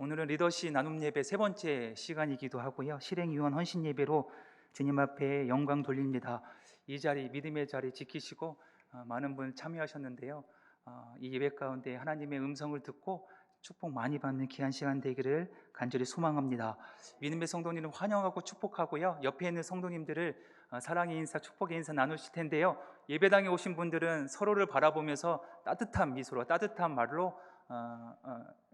오늘은 리더십 나눔 예배 세 번째 시간이기도 하고요. 실행위원 헌신 예배로 주님 앞에 영광 돌립니다. 이 자리, 믿음의 자리 지키시고 많은 분 참여하셨는데요. 이 예배 가운데 하나님의 음성을 듣고 축복 많이 받는 귀한 시간 되기를 간절히 소망합니다. 믿음의 성도님을 환영하고 축복하고요. 옆에 있는 성도님들을 사랑의 인사, 축복의 인사 나누실 텐데요. 예배당에 오신 분들은 서로를 바라보면서 따뜻한 미소로, 따뜻한 말로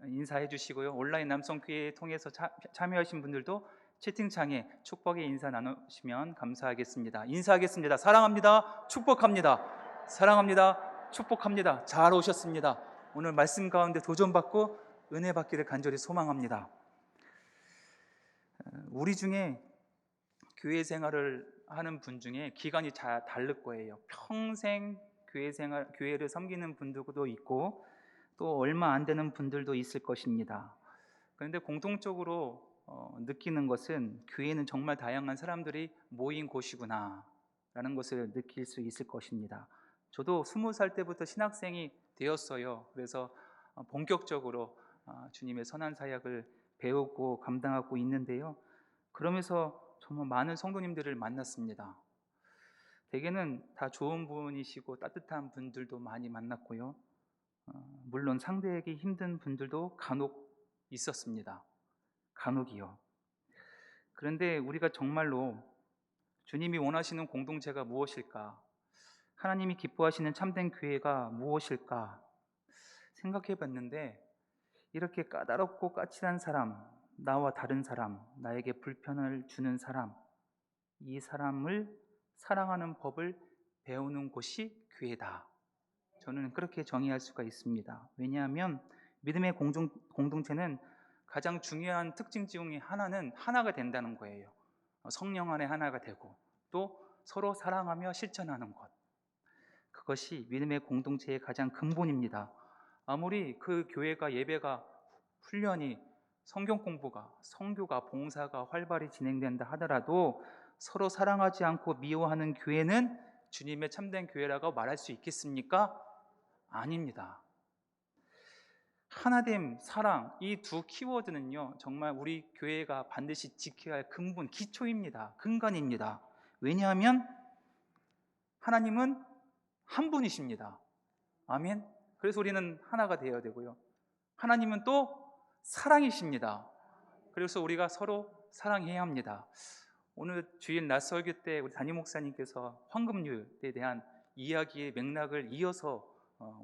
인사해 주시고요. 온라인 남성교회 통해서 참여하신 분들도 채팅창에 축복의 인사 나누시면 감사하겠습니다. 인사하겠습니다. 사랑합니다. 축복합니다. 사랑합니다. 축복합니다. 잘 오셨습니다. 오늘 말씀 가운데 도전받고 은혜 받기를 간절히 소망합니다. 우리 중에 교회 생활을 하는 분 중에 기간이 다 다를 거예요. 평생 교회를 섬기는 분들도 있고 또 얼마 안 되는 분들도 있을 것입니다. 그런데 공통적으로 느끼는 것은 교회는 정말 다양한 사람들이 모인 곳이구나 라는 것을 느낄 수 있을 것입니다. 저도 20살 때부터 신학생이 되었어요. 그래서 본격적으로 주님의 선한 사역을 배우고 감당하고 있는데요. 그러면서 정말 많은 성도님들을 만났습니다. 대개는 다 좋은 분이시고 따뜻한 분들도 많이 만났고요. 물론 상대하기 힘든 분들도 간혹 있었습니다. 간혹이요. 그런데 우리가 정말로 주님이 원하시는 공동체가 무엇일까? 하나님이 기뻐하시는 참된 교회가 무엇일까? 생각해 봤는데 이렇게 까다롭고 까칠한 사람, 나와 다른 사람, 나에게 불편을 주는 사람, 이 사람을 사랑하는 법을 배우는 곳이 교회다. 저는 그렇게 정의할 수가 있습니다. 왜냐하면 믿음의 공동체는 가장 중요한 특징 중에 하나는 하나가 된다는 거예요. 성령 안에 하나가 되고 또 서로 사랑하며 실천하는 것. 그것이 믿음의 공동체의 가장 근본입니다. 아무리 그 교회가 예배가 훈련이 성경 공부가 성교가 봉사가 활발히 진행된다 하더라도 서로 사랑하지 않고 미워하는 교회는 주님의 참된 교회라고 말할 수 있겠습니까? 아닙니다. 하나됨, 사랑, 이 두 키워드는요, 정말 우리 교회가 반드시 지켜야 할 근본, 기초입니다. 근간입니다. 왜냐하면 하나님은 한 분이십니다. 아멘. 그래서 우리는 하나가 되어야 되고요. 하나님은 또 사랑이십니다. 그래서 우리가 서로 사랑해야 합니다. 오늘 주일 낮 설교 때 우리 담임 목사님께서 황금률에 대한 이야기의 맥락을 이어서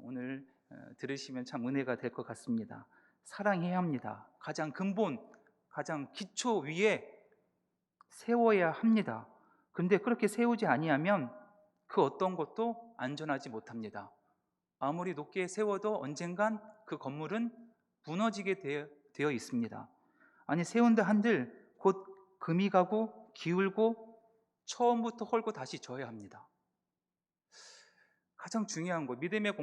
오늘 들으시면 참 은혜가 될 것 같습니다. 사랑해야 합니다. 가장 근본, 가장 기초 위에 세워야 합니다. 그런데 그렇게 세우지 아니하면 그 어떤 것도 안전하지 못합니다. 아무리 높게 세워도 언젠간 그 건물은 무너지게 되어 있습니다. 아니 세운다 한들 곧 금이 가고 기울고 처음부터 헐고 다시 져야 합니다. 가장 중요한 거, 믿음의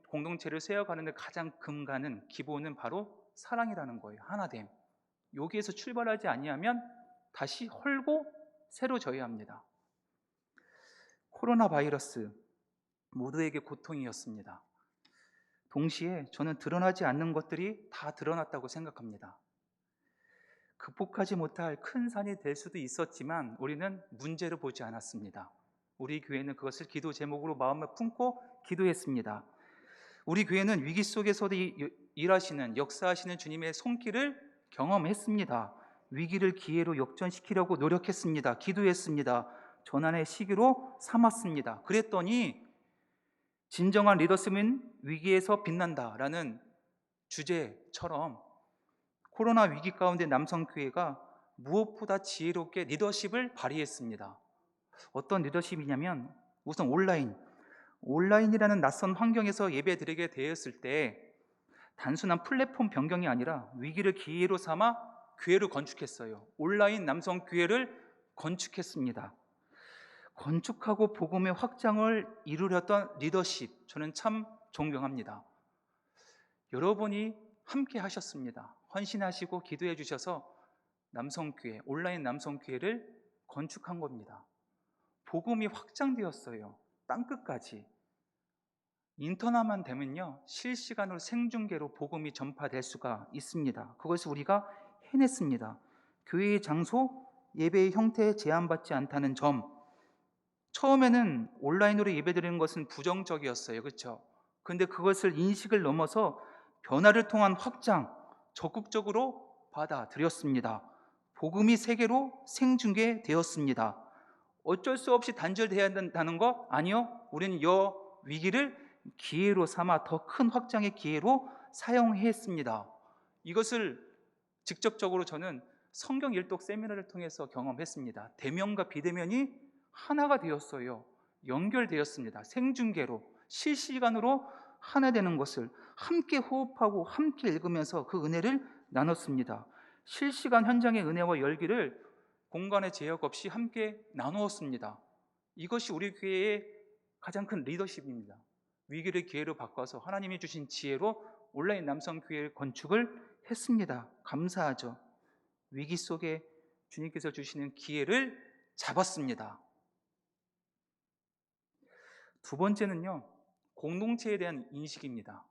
공동체를 세워가는 데 가장 근간은, 기본은 바로 사랑이라는 거예요. 하나됨. 여기에서 출발하지 아니하면 다시 헐고 새로 져야 합니다. 코로나 바이러스 모두에게 고통이었습니다. 동시에 저는 드러나지 않는 것들이 다 드러났다고 생각합니다. 극복하지 못할 큰 산이 될 수도 있었지만 우리는 문제를 보지 않았습니다. 우리 교회는 그것을 기도 제목으로 마음을 품고 기도했습니다. 우리 교회는 위기 속에서도 일하시는, 역사하시는 주님의 손길을 경험했습니다. 위기를 기회로 역전시키려고 노력했습니다. 기도했습니다. 전환의 시기로 삼았습니다. 그랬더니 진정한 리더십은 위기에서 빛난다라는 주제처럼 코로나 위기 가운데 남성교회가 무엇보다 지혜롭게 리더십을 발휘했습니다. 어떤 리더십이냐면 우선 온라인이라는 낯선 환경에서 예배드리게 되었을 때 단순한 플랫폼 변경이 아니라 위기를 기회로 삼아 교회를 건축했어요. 온라인 남성교회를 건축했습니다. 건축하고 복음의 확장을 이루려던 리더십, 저는 참 존경합니다. 여러분이 함께 하셨습니다. 헌신하시고 기도해 주셔서 남성교회, 온라인 남성교회를 건축한 겁니다. 복음이 확장되었어요. 땅끝까지. 인터넷만 되면요, 실시간으로 생중계로 복음이 전파될 수가 있습니다. 그것을 우리가 해냈습니다. 교회의 장소, 예배의 형태에 제한받지 않다는 점. 처음에는 온라인으로 예배드리는 것은 부정적이었어요. 그렇죠? 근데 그것을 인식을 넘어서 변화를 통한 확장, 적극적으로 받아들였습니다. 복음이 세계로 생중계되었습니다. 어쩔 수 없이 단절돼야 한다는 것? 아니요. 우리는 이 위기를 기회로 삼아 더 큰 확장의 기회로 사용했습니다. 이것을 직접적으로 저는 성경 일독 세미나를 통해서 경험했습니다. 대면과 비대면이 하나가 되었어요. 연결되었습니다. 생중계로, 실시간으로 하나 되는 것을 함께 호흡하고 함께 읽으면서 그 은혜를 나눴습니다. 실시간 현장의 은혜와 열기를 공간의 제약 없이 함께 나누었습니다. 이것이 우리 교회의 가장 큰 리더십입니다. 위기를 기회로 바꿔서 하나님이 주신 지혜로 온라인 남성교회를 건축을 했습니다. 감사하죠. 위기 속에 주님께서 주시는 기회를 잡았습니다. 두 번째는요, 공동체에 대한 인식입니다.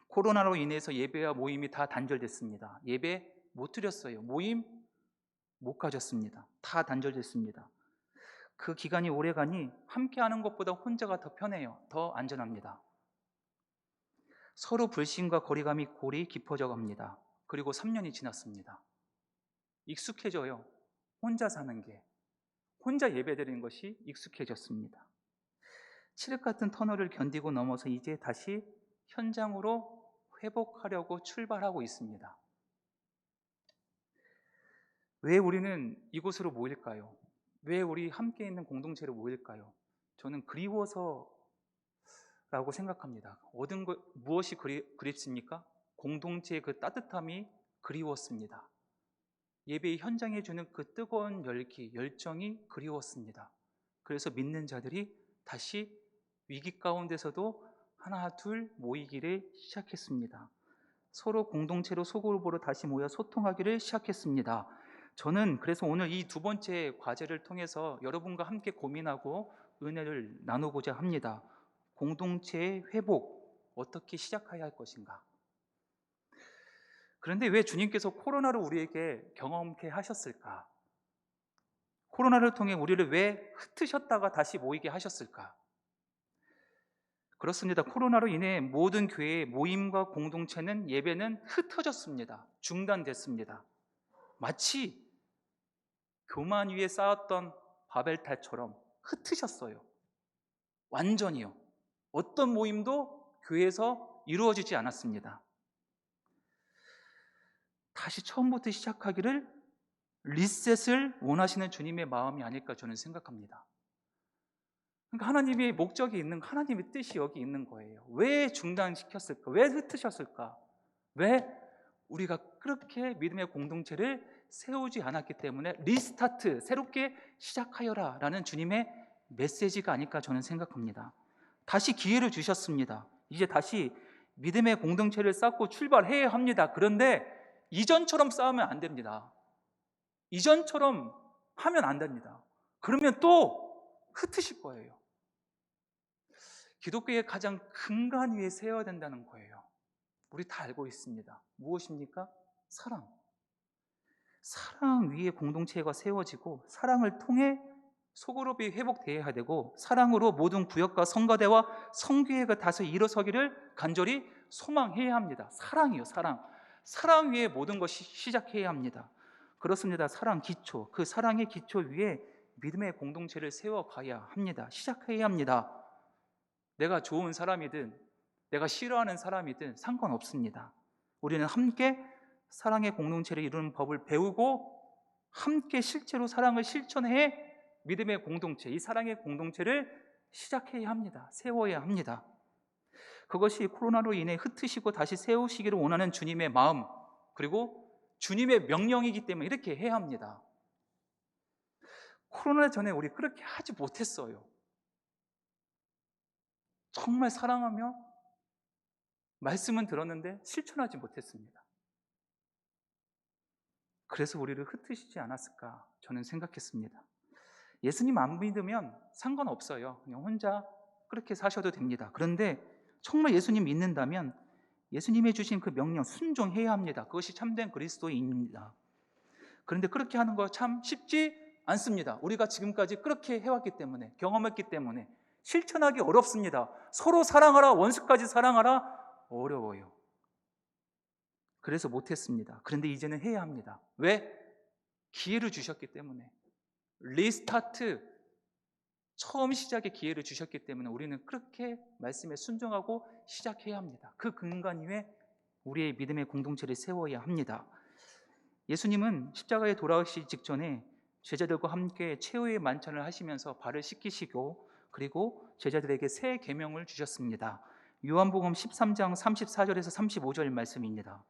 코로나로 인해서 예배와 모임이 다 단절됐습니다. 예배 못 드렸어요. 모임 못 가졌습니다. 다 단절됐습니다. 그 기간이 오래가니 함께 하는 것보다 혼자가 더 편해요. 더 안전합니다. 서로 불신과 거리감이 골이 깊어져 갑니다. 그리고 3년이 지났습니다. 익숙해져요. 혼자 사는 게. 혼자 예배드리는 것이 익숙해졌습니다. 칠흑 같은 터널을 견디고 넘어서 이제 다시 현장으로 회복하려고 출발하고 있습니다. 왜 우리는 이곳으로 모일까요? 왜 우리 함께 있는 공동체로 모일까요? 저는 그리워서라고 생각합니다. 무엇이 그립습니까? 공동체의 그 따뜻함이 그리웠습니다. 예배의 현장에 주는 그 뜨거운 열기, 열정이 그리웠습니다. 그래서 믿는 자들이 다시 위기 가운데서도 하나 둘 모이기를 시작했습니다. 서로 공동체로 소그룹으로 다시 모여 소통하기를 시작했습니다. 저는 그래서 오늘 이 두 번째 과제를 통해서 여러분과 함께 고민하고 은혜를 나누고자 합니다. 공동체의 회복, 어떻게 시작해야 할 것인가? 그런데 왜 주님께서 코로나를 우리에게 경험케 하셨을까? 코로나를 통해 우리를 왜 흩으셨다가 다시 모이게 하셨을까? 그렇습니다. 코로나로 인해 모든 교회의 모임과 공동체는 예배는 흩어졌습니다. 중단됐습니다. 마치 교만 위에 쌓았던 바벨탑처럼 흩으셨어요. 완전히요. 어떤 모임도 교회에서 이루어지지 않았습니다. 다시 처음부터 시작하기를 리셋을 원하시는 주님의 마음이 아닐까 저는 생각합니다. 그러니까 하나님의 목적이 있는, 하나님의 뜻이 여기 있는 거예요. 왜 중단시켰을까? 왜 흩으셨을까? 왜 우리가 그렇게 믿음의 공동체를 세우지 않았기 때문에 리스타트, 새롭게 시작하여라 라는 주님의 메시지가 아닐까 저는 생각합니다. 다시 기회를 주셨습니다. 이제 다시 믿음의 공동체를 쌓고 출발해야 합니다. 그런데 이전처럼 싸우면 안 됩니다. 이전처럼 하면 안 됩니다. 그러면 또 흩으실 거예요. 기독교의 가장 근간 위에 세워야 된다는 거예요. 우리 다 알고 있습니다. 무엇입니까? 사랑. 사랑 위에 공동체가 세워지고 사랑을 통해 소그룹이 회복되어야 되고 사랑으로 모든 구역과 성가대와 성교회가 다시 일어서기를 간절히 소망해야 합니다. 사랑이요, 사랑. 사랑 위에 모든 것이 시작해야 합니다. 그렇습니다. 사랑 기초, 그 사랑의 기초 위에 믿음의 공동체를 세워가야 합니다. 시작해야 합니다. 내가 좋은 사람이든 내가 싫어하는 사람이든 상관없습니다. 우리는 함께 사랑의 공동체를 이루는 법을 배우고 함께 실제로 사랑을 실천해 믿음의 공동체, 이 사랑의 공동체를 시작해야 합니다. 세워야 합니다. 그것이 코로나로 인해 흩으시고 다시 세우시기를 원하는 주님의 마음, 그리고 주님의 명령이기 때문에 이렇게 해야 합니다. 코로나 전에 우리 그렇게 하지 못했어요. 정말 사랑하며 말씀은 들었는데 실천하지 못했습니다. 그래서 우리를 흩으시지 않았을까 저는 생각했습니다. 예수님 안 믿으면 상관없어요. 그냥 혼자 그렇게 사셔도 됩니다. 그런데 정말 예수님 믿는다면 예수님이 주신 그 명령 순종해야 합니다. 그것이 참된 그리스도인입니다. 그런데 그렇게 하는 거 참 쉽지 않습니다. 우리가 지금까지 그렇게 해왔기 때문에, 경험했기 때문에 실천하기 어렵습니다. 서로 사랑하라, 원수까지 사랑하라, 어려워요. 그래서 못했습니다. 그런데 이제는 해야 합니다. 왜? 기회를 주셨기 때문에. 리스타트, 처음 시작의 기회를 주셨기 때문에 우리는 그렇게 말씀에 순종하고 시작해야 합니다. 그 근간 위에 우리의 믿음의 공동체를 세워야 합니다. 예수님은 십자가에 돌아가시기 직전에 제자들과 함께 최후의 만찬을 하시면서 발을 씻기시고, 그리고 제자들에게 새 계명을 주셨습니다. 요한복음 13장 34절에서 35절 말씀입니다.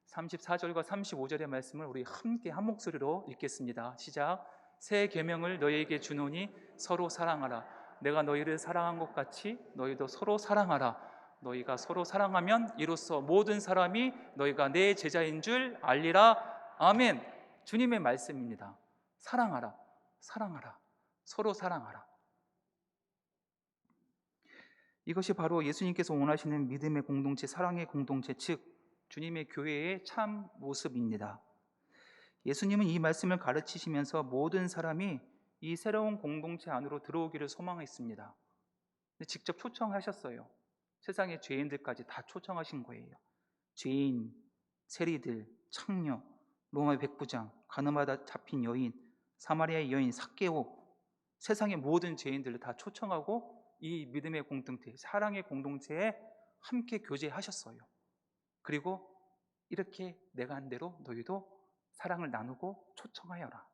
34절과 35절의 말씀을 우리 함께 한 목소리로 읽겠습니다. 시작. 새 계명을 너희에게 주노니 서로 사랑하라. 내가 너희를 사랑한 것 같이 너희도 서로 사랑하라. 너희가 서로 사랑하면 이로써 모든 사람이 너희가 내 제자인 줄 알리라. 아멘. 주님의 말씀입니다. 사랑하라, 사랑하라, 서로 사랑하라. 이것이 바로 예수님께서 원하시는 믿음의 공동체, 사랑의 공동체, 즉 주님의 교회의 참 모습입니다. 예수님은 이 말씀을 가르치시면서 모든 사람이 이 새로운 공동체 안으로 들어오기를 소망했습니다. 직접 초청하셨어요. 세상의 죄인들까지 다 초청하신 거예요. 죄인, 세리들, 창녀, 로마의 백부장, 가늠하다 잡힌 여인, 사마리아의 여인, 삭개오, 세상의 모든 죄인들을 다 초청하고 이 믿음의 공동체, 사랑의 공동체에 함께 교제하셨어요. 그리고 이렇게 내가 한 대로 너희도 사랑을 나누고 초청하여라.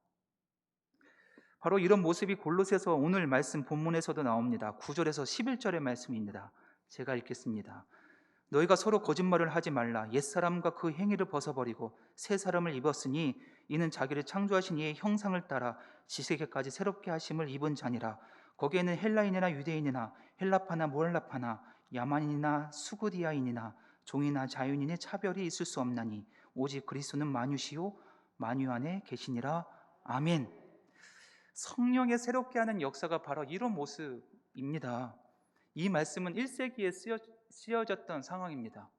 바로 이런 모습이 골로새서 오늘 말씀 본문에서도 나옵니다. 9절에서 11절의 말씀입니다. 제가 읽겠습니다. 너희가 서로 거짓말을 하지 말라. 옛사람과 그 행위를 벗어버리고 새 사람을 입었으니 이는 자기를 창조하신 이의 형상을 따라 지세계까지 새롭게 하심을 입은 자니라. 거기에는 헬라인이나 유대인이나 헬라파나 무헬라파나 야만인이나 수구디아인이나 종이나 자유인의 차별이 있을 수 없나니 오직 그리스도는 만유시요 만유 안에 계시니라. 아멘. 성령의 새롭게 하는 역사가 바로 이런 모습입니다. 이 말씀은 1세기에 쓰여졌던 상황입니다.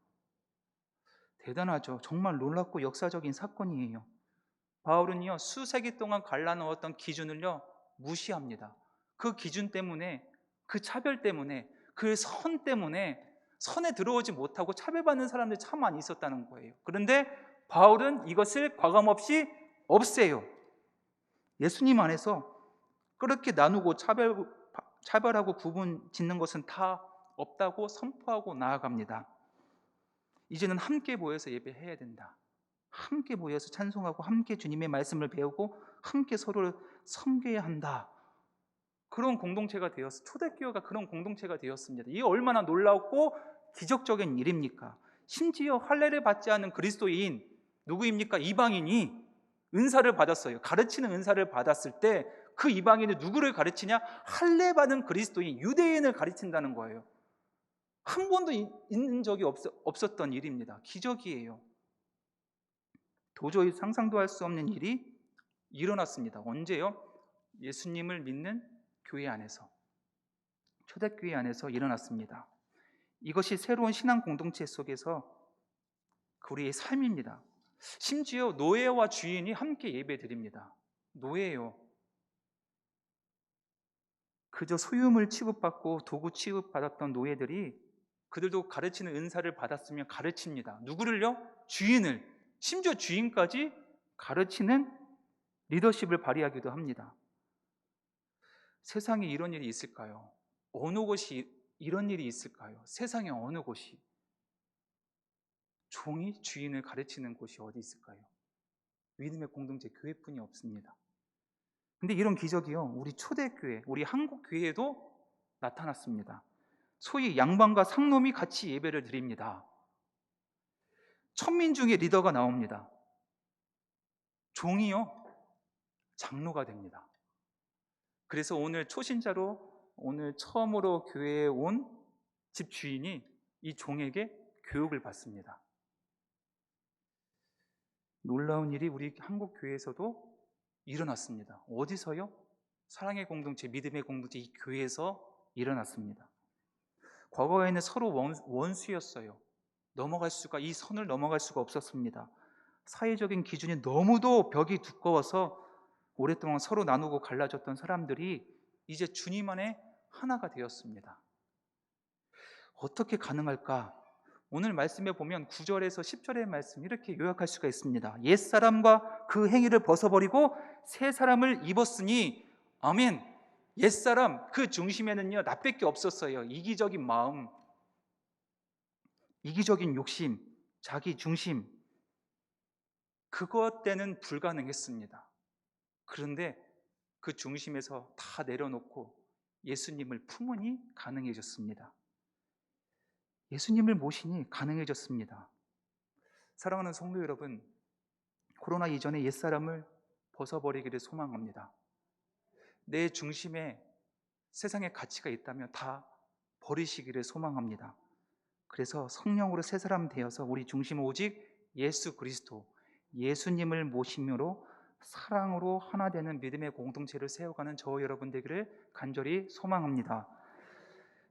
대단하죠. 정말 놀랍고 역사적인 사건이에요. 바울은요, 수세기 동안 갈라놓았던 기준을요 무시합니다. 그 기준 때문에, 그 차별 때문에, 그 선 때문에 선에 들어오지 못하고 차별받는 사람들이 참 많이 있었다는 거예요. 그런데 바울은 이것을 과감없이 없애요. 예수님 안에서 그렇게 나누고 차별하고 구분 짓는 것은 다 없다고 선포하고 나아갑니다. 이제는 함께 모여서 예배해야 된다. 함께 모여서 찬송하고 함께 주님의 말씀을 배우고 함께 서로를 섬겨야 한다. 그런 공동체가 되었어. 초대교회가 그런 공동체가 되었습니다. 이게 얼마나 놀랍고 기적적인 일입니까? 심지어 할례를 받지 않은 그리스도인 누구입니까? 이방인이 은사를 받았어요. 가르치는 은사를 받았을 때 그 이방인이 누구를 가르치냐? 할례 받은 그리스도인, 유대인을 가르친다는 거예요. 한 번도 있는 적이 없었던 일입니다. 기적이에요. 도저히 상상도 할 수 없는 일이 일어났습니다. 언제요? 예수님을 믿는 교회 안에서, 초대교회 안에서 일어났습니다. 이것이 새로운 신앙 공동체 속에서 우리의 삶입니다. 심지어 노예와 주인이 함께 예배드립니다. 노예요. 그저 소유물 취급받고 도구 취급받았던 노예들이 그들도 가르치는 은사를 받았으면 가르칩니다. 누구를요? 주인을. 심지어 주인까지 가르치는 리더십을 발휘하기도 합니다. 세상에 이런 일이 있을까요? 어느 곳이 이런 일이 있을까요? 세상에 어느 곳이 종이 주인을 가르치는 곳이 어디 있을까요? 믿음의 공동체 교회뿐이 없습니다. 근데 이런 기적이요, 우리 초대교회, 우리 한국교회에도 나타났습니다. 소위 양반과 상놈이 같이 예배를 드립니다. 천민 중에 리더가 나옵니다. 종이요, 장로가 됩니다. 그래서 오늘 초신자로 오늘 처음으로 교회에 온 집주인이 이 종에게 교육을 받습니다. 놀라운 일이 우리 한국 교회에서도 일어났습니다. 어디서요? 사랑의 공동체, 믿음의 공동체, 이 교회에서 일어났습니다. 과거에는 서로 원수였어요. 이 선을 넘어갈 수가 없었습니다. 사회적인 기준이 너무도 벽이 두꺼워서 오랫동안 서로 나누고 갈라졌던 사람들이 이제 주님 안에 하나가 되었습니다. 어떻게 가능할까? 오늘 말씀에 보면 9절에서 10절의 말씀 이렇게 요약할 수가 있습니다. 옛사람과 그 행위를 벗어버리고 새 사람을 입었으니 아멘. 옛사람 그 중심에는요 나밖에 없었어요. 이기적인 마음, 이기적인 욕심, 자기 중심, 그것 때는 불가능했습니다. 그런데 그 중심에서 다 내려놓고 예수님을 품으니 가능해졌습니다. 예수님을 모시니 가능해졌습니다. 사랑하는 성도 여러분, 코로나 이전에 옛사람을 벗어버리기를 소망합니다. 내 중심에 세상의 가치가 있다면 다 버리시기를 소망합니다. 그래서 성령으로 새 사람 되어서 우리 중심은 오직 예수 그리스도, 예수님을 모심으로 사랑으로 하나 되는 믿음의 공동체를 세워가는 저와 여러분 되기를 간절히 소망합니다.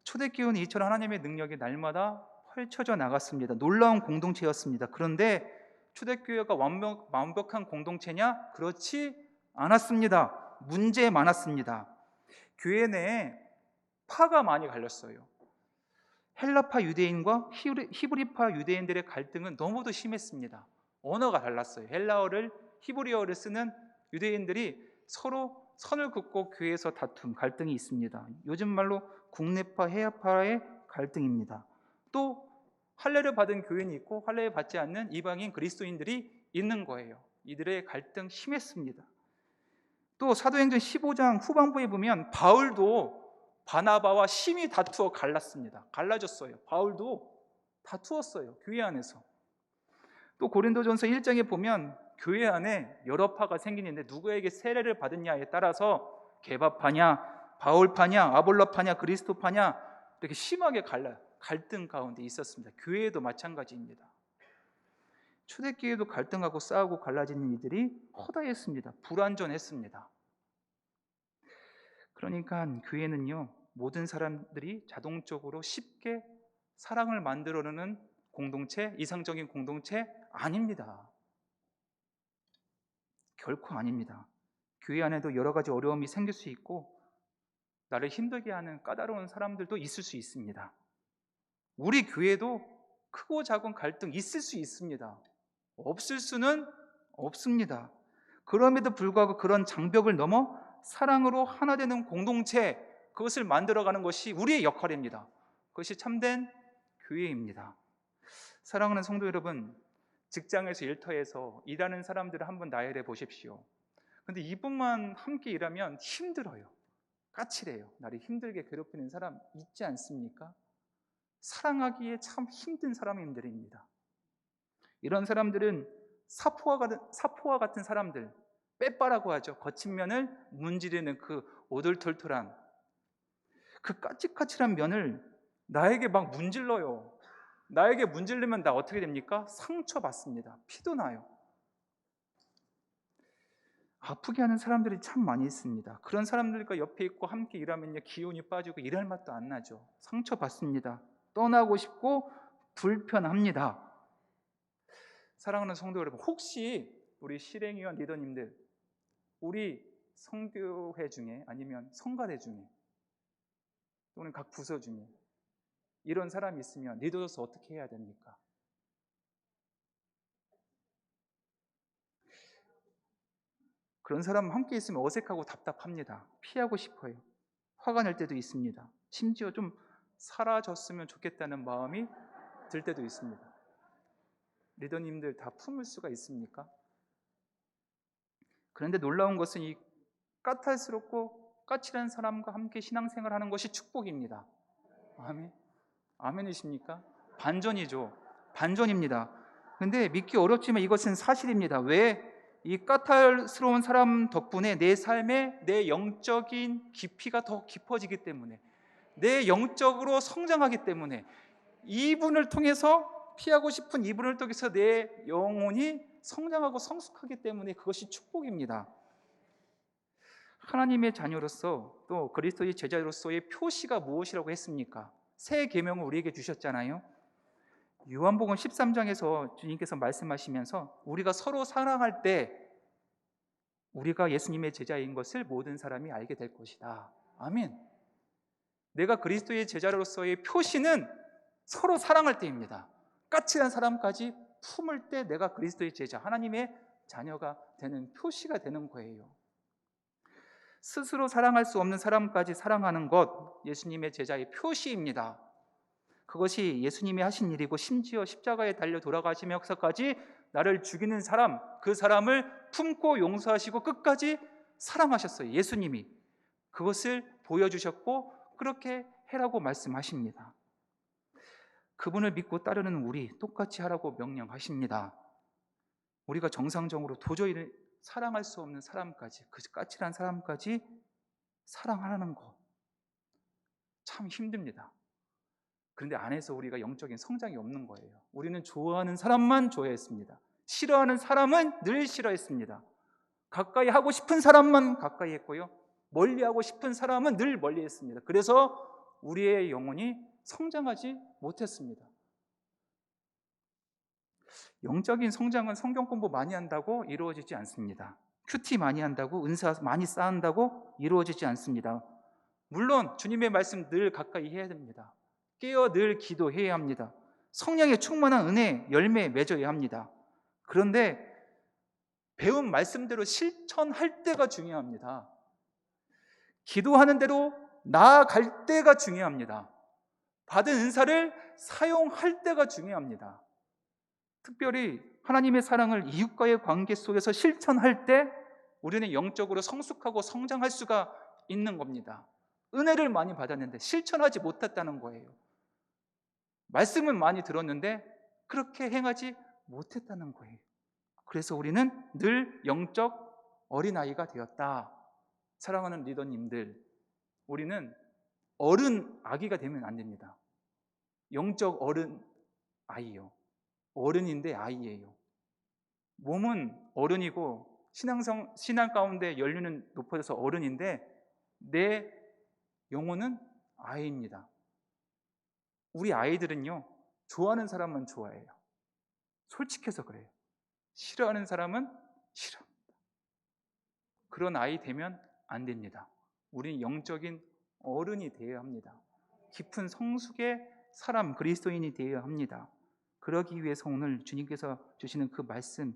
초대교회는 이처럼 하나님의 능력이 날마다 펼쳐져 나갔습니다. 놀라운 공동체였습니다. 그런데 초대교회가 완벽한 공동체냐? 그렇지 않았습니다. 문제 많았습니다. 교회 내에 파가 많이 갈렸어요. 헬라파 유대인과 히브리파 유대인들의 갈등은 너무도 심했습니다. 언어가 달랐어요. 헬라어를 히브리어를 쓰는 유대인들이 서로 선을 긋고 교회에서 갈등이 있습니다. 요즘 말로 국내파, 해외파의 갈등입니다. 또 할례를 받은 교인이 있고 할례를 받지 않는 이방인 그리스도인들이 있는 거예요. 이들의 갈등 심했습니다. 또 사도행전 15장 후반부에 보면 바울도 바나바와 심히 다투어 갈라졌어요. 바울도 다투었어요. 교회 안에서. 또 고린도전서 1장에 보면 교회 안에 여러 파가 생기는데 누구에게 세례를 받았냐에 따라서 게바파냐, 바울파냐, 아볼로파냐, 그리스도파냐 이렇게 심하게 갈등 가운데 있었습니다. 교회에도 마찬가지입니다. 초대교회도 갈등하고 싸우고 갈라지는 이들이 허다했습니다. 불완전했습니다. 그러니까 교회는요 모든 사람들이 자동적으로 쉽게 사랑을 만들어내는 공동체, 이상적인 공동체 아닙니다. 결코 아닙니다. 교회 안에도 여러 가지 어려움이 생길 수 있고 나를 힘들게 하는 까다로운 사람들도 있을 수 있습니다. 우리 교회도 크고 작은 갈등 있을 수 있습니다. 없을 수는 없습니다. 그럼에도 불구하고 그런 장벽을 넘어 사랑으로 하나 되는 공동체, 그것을 만들어가는 것이 우리의 역할입니다. 그것이 참된 교회입니다. 사랑하는 성도 여러분, 직장에서 일터에서 일하는 사람들을 한번 나열해 보십시오. 근데 이분만 함께 일하면 힘들어요. 까칠해요. 나를 힘들게 괴롭히는 사람 있지 않습니까? 사랑하기에 참 힘든 사람들입니다. 이런 사람들은 사포와 같은 사람들, 빼빠라고 하죠. 거친 면을 문지르는 그 오돌톨톨한 그 까칠까칠한 면을 나에게 막 문질러요. 나에게 문지르면 나 어떻게 됩니까? 상처받습니다. 피도 나요. 아프게 하는 사람들이 참 많이 있습니다. 그런 사람들과 옆에 있고 함께 일하면 기운이 빠지고 일할 맛도 안 나죠. 상처받습니다. 떠나고 싶고 불편합니다. 사랑하는 성도 여러분, 혹시 우리 실행위원 리더님들, 우리 성교회 중에 아니면 성가대 중에 또는 각 부서 중에 이런 사람이 있으면 리더로서 어떻게 해야 됩니까? 그런 사람 함께 있으면 어색하고 답답합니다. 피하고 싶어요. 화가 날 때도 있습니다. 심지어 좀 사라졌으면 좋겠다는 마음이 들 때도 있습니다. 리더님들 다 품을 수가 있습니까? 그런데 놀라운 것은 이 까탈스럽고 까칠한 사람과 함께 신앙생활하는 것이 축복입니다. 아멘. 아멘이십니까? 반전이죠. 반전입니다. 근데 믿기 어렵지만 이것은 사실입니다. 왜? 이 까탈스러운 사람 덕분에 내 삶에 내 영적인 깊이가 더 깊어지기 때문에, 내 영적으로 성장하기 때문에, 이분을 통해서 피하고 싶은 이분을 통해서 내 영혼이 성장하고 성숙하기 때문에 그것이 축복입니다. 하나님의 자녀로서 또 그리스도의 제자로서의 표시가 무엇이라고 했습니까? 새 계명을 우리에게 주셨잖아요. 요한복음 13장에서 주님께서 말씀하시면서 우리가 서로 사랑할 때 우리가 예수님의 제자인 것을 모든 사람이 알게 될 것이다. 아멘. 내가 그리스도의 제자로서의 표시는 서로 사랑할 때입니다. 까칠한 사람까지 품을 때 내가 그리스도의 제자, 하나님의 자녀가 되는 표시가 되는 거예요. 스스로 사랑할 수 없는 사람까지 사랑하는 것, 예수님의 제자의 표시입니다. 그것이 예수님이 하신 일이고 심지어 십자가에 달려 돌아가시면서까지 나를 죽이는 사람, 그 사람을 품고 용서하시고 끝까지 사랑하셨어요. 예수님이 그것을 보여주셨고 그렇게 해라고 말씀하십니다. 그분을 믿고 따르는 우리 똑같이 하라고 명령하십니다. 우리가 정상적으로 도저히 사랑할 수 없는 사람까지, 그 까칠한 사람까지 사랑하라는 거 참 힘듭니다. 그런데 안에서 우리가 영적인 성장이 없는 거예요. 우리는 좋아하는 사람만 좋아했습니다. 싫어하는 사람은 늘 싫어했습니다. 가까이 하고 싶은 사람만 가까이 했고요, 멀리 하고 싶은 사람은 늘 멀리 했습니다. 그래서 우리의 영혼이 성장하지 못했습니다. 영적인 성장은 성경 공부 많이 한다고 이루어지지 않습니다. 큐티 많이 한다고, 은사 많이 쌓는다고 이루어지지 않습니다. 물론 주님의 말씀 늘 가까이 해야 됩니다. 깨어 늘 기도해야 합니다. 성령의 충만한 은혜, 열매 맺어야 합니다. 그런데 배운 말씀대로 실천할 때가 중요합니다. 기도하는 대로 나아갈 때가 중요합니다. 받은 은사를 사용할 때가 중요합니다. 특별히 하나님의 사랑을 이웃과의 관계 속에서 실천할 때 우리는 영적으로 성숙하고 성장할 수가 있는 겁니다. 은혜를 많이 받았는데 실천하지 못했다는 거예요. 말씀은 많이 들었는데 그렇게 행하지 못했다는 거예요. 그래서 우리는 늘 영적 어린아이가 되었다. 사랑하는 리더님들, 우리는 어른 아기가 되면 안 됩니다. 영적 어른 아이요. 어른인데 아이예요. 몸은 어른이고 신앙 가운데 연륜은 높아져서 어른인데 내 영혼은 아이입니다. 우리 아이들은요, 좋아하는 사람만 좋아해요. 솔직해서 그래요. 싫어하는 사람은 싫어합니다. 그런 아이 되면 안 됩니다. 우리는 영적인 어른이 되어야 합니다. 깊은 성숙의 사람, 그리스도인이 되어야 합니다. 그러기 위해서 오늘 주님께서 주시는 그 말씀,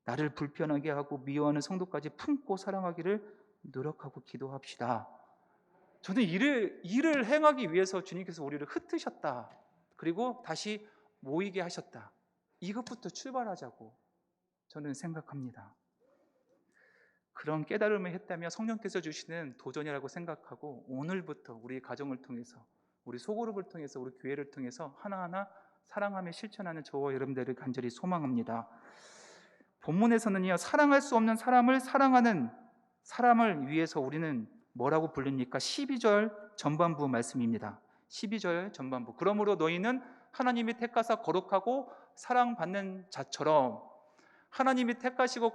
나를 불편하게 하고 미워하는 성도까지 품고 사랑하기를 노력하고 기도합시다. 저는 일을 행하기 위해서 주님께서 우리를 흩으셨다. 그리고 다시 모이게 하셨다. 이것부터 출발하자고 저는 생각합니다. 그런 깨달음을 했다면 성령께서 주시는 도전이라고 생각하고 오늘부터 우리 가정을 통해서, 우리 소그룹을 통해서, 우리 교회를 통해서 하나하나 사랑하며 실천하는 저와 여러분들을 간절히 소망합니다. 본문에서는요, 사랑할 수 없는 사람을 사랑하는 사람을 위해서 우리는 뭐라고 부릅니까? 12절 전반부 말씀입니다. 12절 전반부. 그러므로 너희는 하나님이 택하사 거룩하고 사랑받는 자처럼, 하나님이 택하시고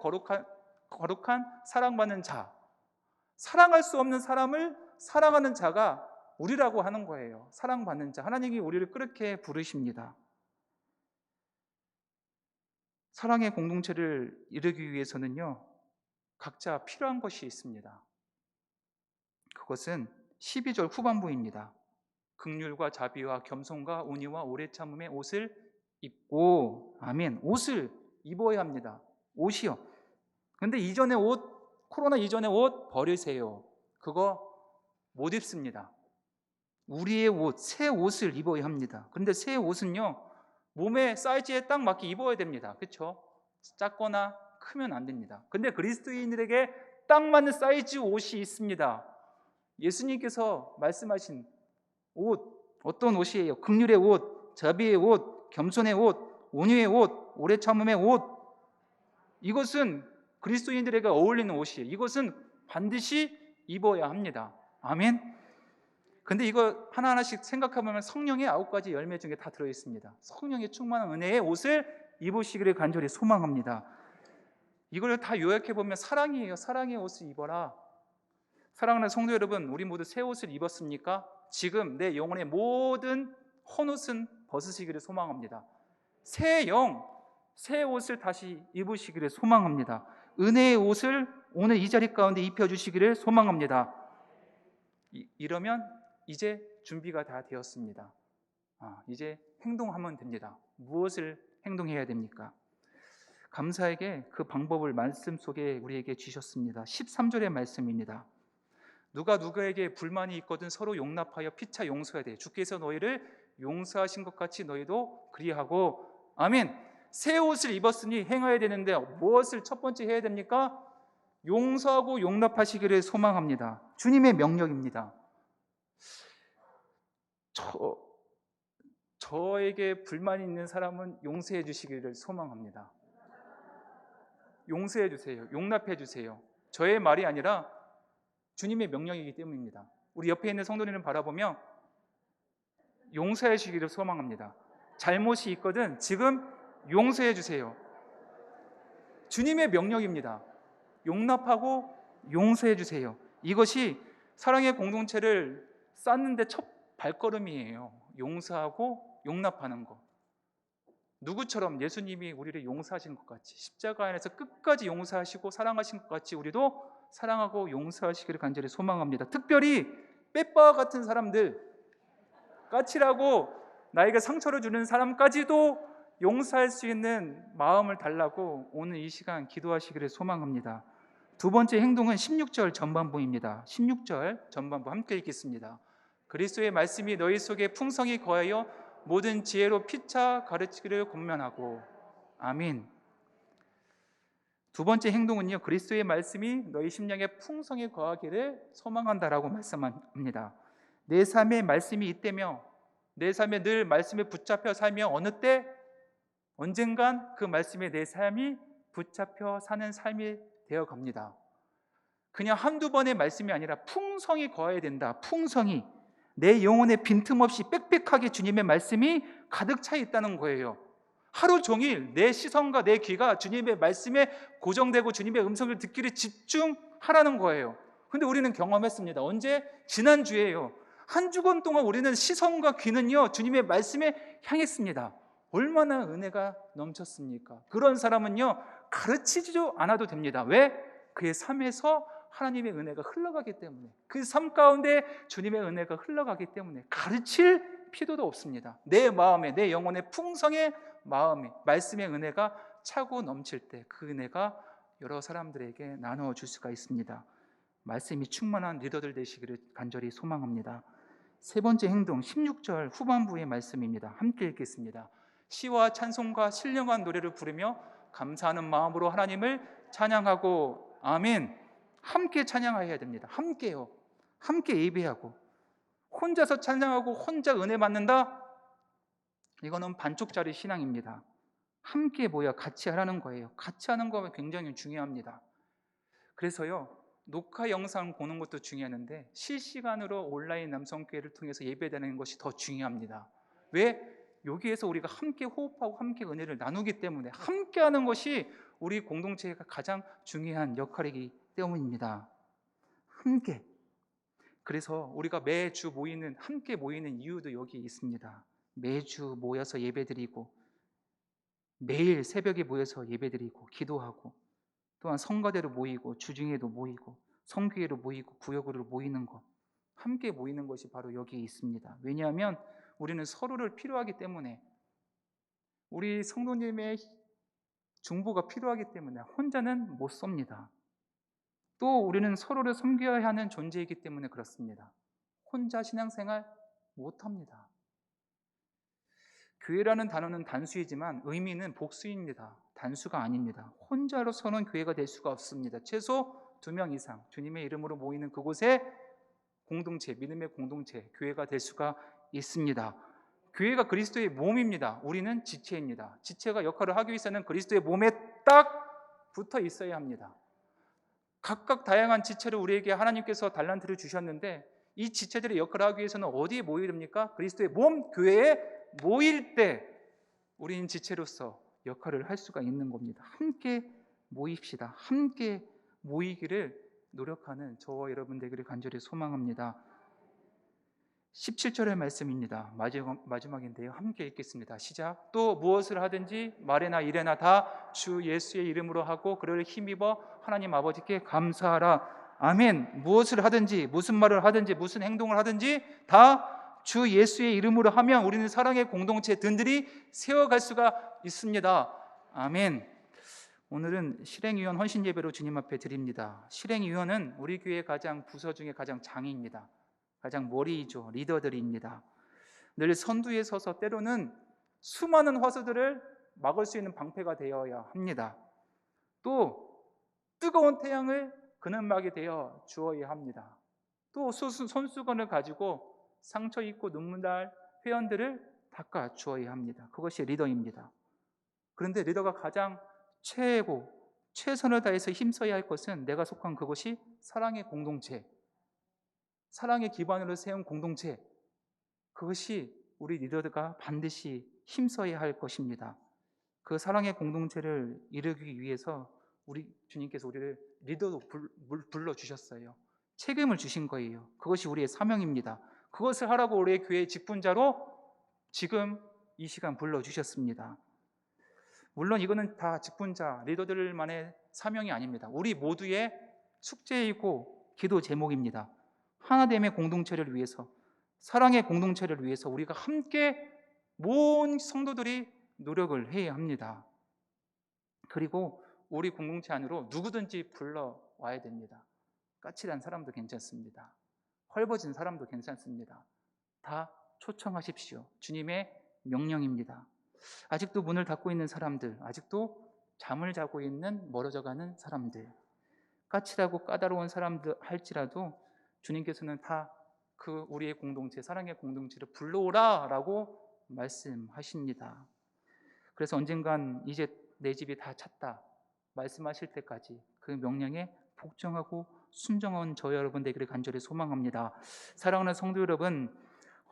거룩한 사랑받는 자, 사랑할 수 없는 사람을 사랑하는 자가 우리라고 하는 거예요. 사랑받는 자, 하나님이 우리를 그렇게 부르십니다. 사랑의 공동체를 이루기 위해서는요, 각자 필요한 것이 있습니다. 그것은 12절 후반부입니다. 긍휼과 자비와 겸손과 온유와 오래 참음의 옷을 입고, 아멘, 옷을 입어야 합니다. 옷이요. 근데 이전의 옷, 코로나 이전의 옷 버리세요. 그거 못 입습니다. 우리의 옷, 새 옷을 입어야 합니다. 그런데 새 옷은요, 몸의 사이즈에 딱 맞게 입어야 됩니다. 그렇죠? 작거나 크면 안 됩니다. 근데 그리스도인들에게 딱 맞는 사이즈 옷이 있습니다. 예수님께서 말씀하신 옷, 어떤 옷이에요? 긍휼의 옷, 자비의 옷, 겸손의 옷, 온유의 옷, 오래 참음의 옷. 이것은 그리스도인들에게 어울리는 옷이에요. 이것은 반드시 입어야 합니다. 아멘. 근데 이거 하나하나씩 생각해보면 성령의 9가지 열매 중에 다 들어있습니다. 성령의 충만한 은혜의 옷을 입으시기를 간절히 소망합니다. 이걸 다 요약해보면 사랑이에요. 사랑의 옷을 입어라. 사랑하는 성도 여러분, 우리 모두 새 옷을 입었습니까? 지금 내 영혼의 모든 헌옷은 벗으시기를 소망합니다. 새 영, 새 옷을 다시 입으시기를 소망합니다. 은혜의 옷을 오늘 이 자리 가운데 입혀주시기를 소망합니다. 이러면 이제 준비가 다 되었습니다. 이제 행동하면 됩니다. 무엇을 행동해야 됩니까? 감사하게 그 방법을 말씀 속에 우리에게 주셨습니다. 13절의 말씀입니다. 누가 누구에게 불만이 있거든 서로 용납하여 피차 용서해야 돼. 주께서 너희를 용서하신 것 같이 너희도 그리하고. 아멘. 새 옷을 입었으니 행해야 되는데 무엇을 첫 번째 해야 됩니까? 용서하고 용납하시기를 소망합니다. 주님의 명령입니다. 저에게 불만이 있는 사람은 용서해 주시기를 소망합니다. 용서해 주세요. 용납해 주세요. 저의 말이 아니라 주님의 명령이기 때문입니다. 우리 옆에 있는 성도님을 바라보며 용서해 주시기를 소망합니다. 잘못이 있거든 지금 용서해 주세요. 주님의 명령입니다. 용납하고 용서해 주세요. 이것이 사랑의 공동체를 쌓는데 첫 발걸음이에요. 용서하고 용납하는 것. 누구처럼 예수님이 우리를 용서하신 것 같이, 십자가 안에서 끝까지 용서하시고 사랑하신 것 같이 우리도 사랑하고 용서하시기를 간절히 소망합니다. 특별히 빼빠와 같은 사람들, 까칠하고 나에게 상처를 주는 사람까지도 용서할 수 있는 마음을 달라고 오늘 이 시간 기도하시기를 소망합니다. 두 번째 행동은 16절 전반부입니다. 16절 전반부 함께 읽겠습니다. 그리스도의 말씀이 너희 속에 풍성히 거하여 모든 지혜로 피차 가르치기를 권면하고. 아멘. 두 번째 행동은요, 그리스도의 말씀이 너희 심령에 풍성히 거하기를 소망한다라고 말씀합니다. 내 삶에 말씀이 있다며, 내 삶에 늘 말씀에 붙잡혀 살며 어느 때 언젠간 그 말씀에 내 삶이 붙잡혀 사는 삶이 되어 갑니다. 그냥 한두 번의 말씀이 아니라 풍성히 거해야 된다. 풍성히 내 영혼에 빈틈없이 빽빽하게 주님의 말씀이 가득 차 있다는 거예요. 하루 종일 내 시선과 내 귀가 주님의 말씀에 고정되고 주님의 음성을 듣기를 집중하라는 거예요. 근데 우리는 경험했습니다. 언제? 지난주에요. 한 주간 동안 우리는 시선과 귀는요 주님의 말씀에 향했습니다. 얼마나 은혜가 넘쳤습니까? 그런 사람은요 가르치지도 않아도 됩니다. 왜? 그의 삶에서 하나님의 은혜가 흘러가기 때문에, 그 삶 가운데 주님의 은혜가 흘러가기 때문에 가르칠 필요도 없습니다. 내 마음에, 내 영혼의 풍성의 마음에 말씀의 은혜가 차고 넘칠 때 그 은혜가 여러 사람들에게 나누어 줄 수가 있습니다. 말씀이 충만한 리더들 되시기를 간절히 소망합니다. 세 번째 행동 16절 후반부의 말씀입니다. 함께 읽겠습니다. 시와 찬송과 신령한 노래를 부르며 감사하는 마음으로 하나님을 찬양하고. 아멘. 함께 찬양해야 됩니다. 함께요. 함께 예배하고. 혼자서 찬양하고 혼자 은혜 받는다? 이거는 반쪽짜리 신앙입니다. 함께 모여 같이 하라는 거예요. 같이 하는 거 굉장히 중요합니다. 그래서요 녹화 영상 보는 것도 중요한데 실시간으로 온라인 남성교회를 통해서 예배드리는 것이 더 중요합니다. 왜? 여기에서 우리가 함께 호흡하고 함께 은혜를 나누기 때문에 함께 하는 것이 우리 공동체가 가장 중요한 역할이기 때문입니다. 함께. 그래서 우리가 매주 함께 모이는 이유도 여기 있습니다. 매주 모여서 예배드리고 매일 새벽에 모여서 예배드리고 기도하고 또한 성가대로 모이고 주중에도 모이고 성교회로 모이고 구역으로 모이는 것, 함께 모이는 것이 바로 여기에 있습니다. 왜냐하면 우리는 서로를 필요하기 때문에, 우리 성도님의 중보가 필요하기 때문에 혼자는 못 섭니다. 또 우리는 서로를 섬겨야 하는 존재이기 때문에 그렇습니다. 혼자 신앙생활 못합니다. 교회라는 단어는 단수이지만 의미는 복수입니다. 단수가 아닙니다. 혼자로서는 교회가 될 수가 없습니다. 최소 2명 이상 주님의 이름으로 모이는 그곳에 공동체, 믿음의 공동체, 교회가 될 수가 있습니다. 교회가 그리스도의 몸입니다. 우리는 지체입니다. 지체가 역할을 하기 위해서는 그리스도의 몸에 딱 붙어 있어야 합니다. 각각 다양한 지체를 우리에게 하나님께서 달란트를 주셨는데 이 지체들의 역할을 하기 위해서는 어디에 모여야 됩니까? 그리스도의 몸, 교회에 모일 때 우리는 지체로서 역할을 할 수가 있는 겁니다. 함께 모입시다. 함께 모이기를 노력하는 저와 여러분 되기를 간절히 소망합니다. 17절의 말씀입니다. 마지막인데요. 함께 읽겠습니다. 시작. 또 무엇을 하든지 말이나 일에나 다 주 예수의 이름으로 하고 그를 힘입어 하나님 아버지께 감사하라. 아멘. 무엇을 하든지 무슨 말을 하든지 무슨 행동을 하든지 다 주 예수의 이름으로 하면 우리는 사랑의 공동체 든든히 세워갈 수가 있습니다. 아멘. 오늘은 실행위원 헌신예배로 주님 앞에 드립니다. 실행위원은 우리 교회 가장 부서 중에 가장 장입니다. 가장 머리이죠. 리더들입니다. 늘 선두에 서서 때로는 수많은 화수들을 막을 수 있는 방패가 되어야 합니다. 또 뜨거운 태양을 그늘막이 되어 주어야 합니다. 또 손수건을 가지고 상처 입고 눈물 날 회원들을 닦아 주어야 합니다. 그것이 리더입니다. 그런데 리더가 가장 최선을 다해서 힘써야 할 것은 내가 속한 그것이 사랑의 공동체, 사랑의 기반으로 세운 공동체, 그것이 우리 리더가 반드시 힘써야 할 것입니다. 그 사랑의 공동체를 이루기 위해서 우리 주님께서 우리를 리더로 불러주셨어요. 책임을 주신 거예요. 그것이 우리의 사명입니다. 그것을 하라고 우리의 교회의 직분자로 지금 이 시간 불러주셨습니다. 물론 이거는 다 직분자, 리더들만의 사명이 아닙니다. 우리 모두의 숙제이고 기도 제목입니다. 하나됨의 공동체를 위해서, 사랑의 공동체를 위해서 우리가 함께 모든 성도들이 노력을 해야 합니다. 그리고 우리 공동체 안으로 누구든지 불러와야 됩니다. 까칠한 사람도 괜찮습니다. 헐벗은 사람도 괜찮습니다. 다 초청하십시오. 주님의 명령입니다. 아직도 문을 닫고 있는 사람들, 아직도 잠을 자고 있는 멀어져가는 사람들, 까칠하고 까다로운 사람들 할지라도 주님께서는 다 그 우리의 공동체, 사랑의 공동체를 불러오라라고 말씀하십니다. 그래서 언젠간 이제 내 집이 다 찼다 말씀하실 때까지 그 명령에 복종하고 순종한 저 여러분 되기를 간절히 소망합니다. 사랑하는 성도 여러분,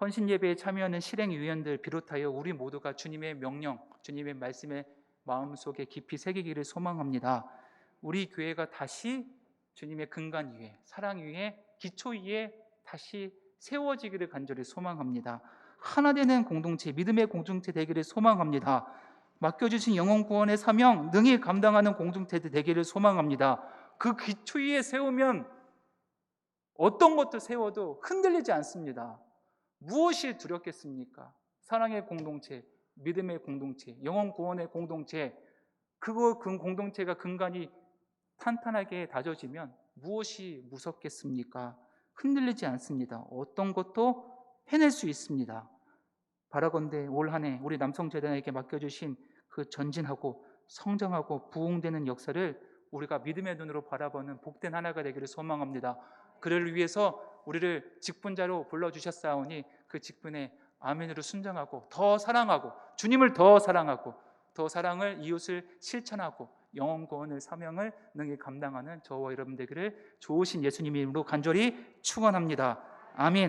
헌신 예배에 참여하는 실행위원들 비롯하여 우리 모두가 주님의 명령, 주님의 말씀에 마음속에 깊이 새기기를 소망합니다. 우리 교회가 다시 주님의 근간 위에, 사랑 위에, 기초 위에 다시 세워지기를 간절히 소망합니다. 하나 되는 공동체, 믿음의 공동체 되기를 소망합니다. 맡겨주신 영혼 구원의 사명 능히 감당하는 공동체 되기를 소망합니다. 그 기초 위에 세우면 어떤 것도 세워도 흔들리지 않습니다. 무엇이 두렵겠습니까? 사랑의 공동체, 믿음의 공동체, 영혼 구원의 공동체, 그 공동체가 근간이 탄탄하게 다져지면 무엇이 무섭겠습니까? 흔들리지 않습니다. 어떤 것도 해낼 수 있습니다. 바라건대 올 한 해 우리 남성재단에게 맡겨주신 그 전진하고 성장하고 부흥되는 역사를 우리가 믿음의 눈으로 바라보는 복된 하나가 되기를 소망합니다. 그를 위해서 우리를 직분자로 불러주셨사오니 그 직분에 아멘으로 순종하고 더 사랑하고 주님을 더 사랑하고 더 사랑을 이웃을 실천하고 영혼 구원의 사명을 능히 감당하는 저와 여러분 되기를 좋으신 예수님의 이름으로 간절히 축원합니다. 아멘.